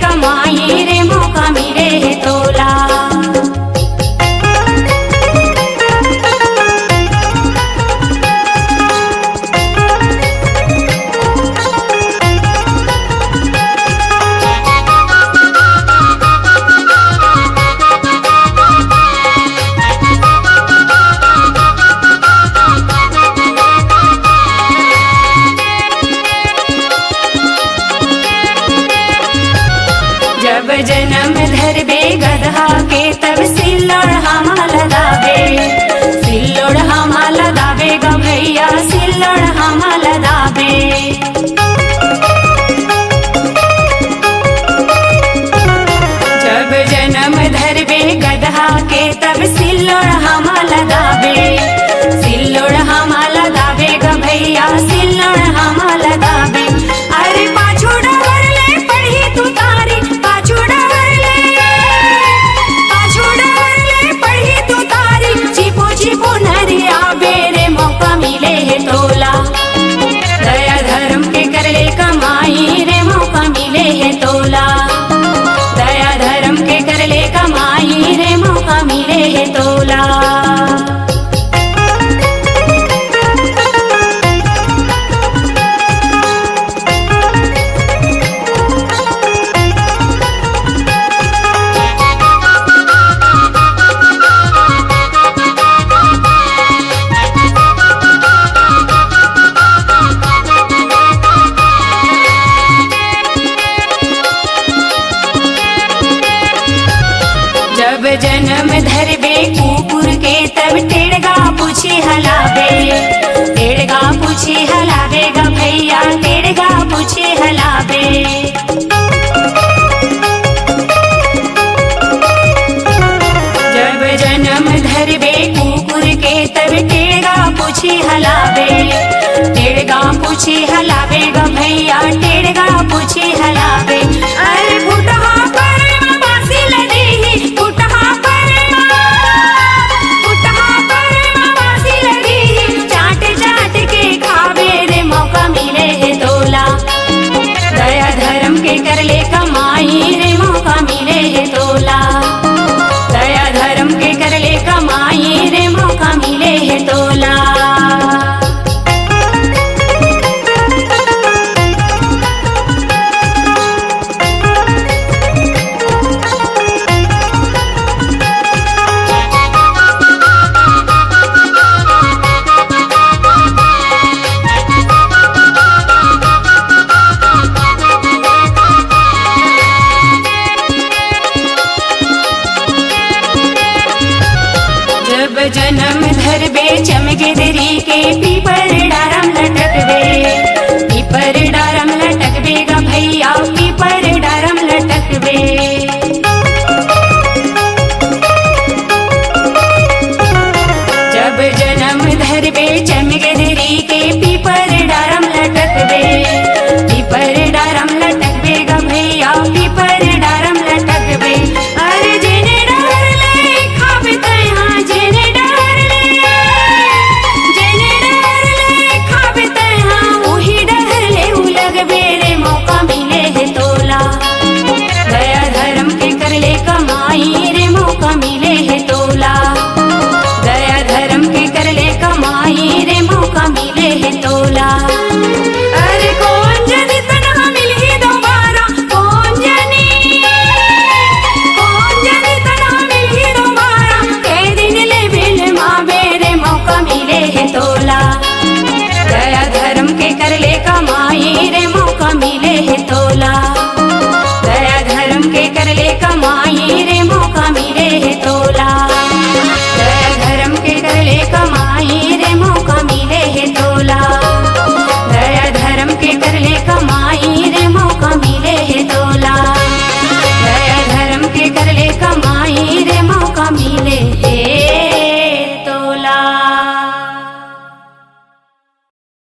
कमाई रे मौका मिले है तोला। जब जन्म धरबे गधा के तब सिल्लोड़ हमा लगावे, सिल्लोड़ हमा लगावे ग भैया सिल्लोड़ हमा लगावे। जब जन्म धरबे गधा के तब सिल्लोड़ हमा लगावे, सिल्लोड़ हमा लगावे ग भैया सिल्लोड़ हमा लगावे। अरे पाछू डगर ले पढ़ी तू तारी, पाछू डगर ले पढ़ी तू तारी, छिपो छिपो नरिया बेरे मौका मिले है तोला। दया धर्म के कर ले कमाई रे मौका मिले है तोला। दया धर्म के कर ले कमाई रे मौका मिले है तोला। जब जन्म धरबे कुकुर के तब टेढ़गा पूछी हलावे, टेढ़गा पूछी हलावे ग भैया टेढ़गा पूछी हलावे। जब जन्म धरबे कुकुर के तब टेढ़गा पूछी हलावे, टेढ़गा पूछी हलावे ग भैया टेढ़गा पूछी हलावे। अरे फुटहा पर बासी लगी, फुटहा पर बासी लगी, चाट चाट के खावे रे मौका मिले है तोला। दया धर्म के कर ले कमाई रे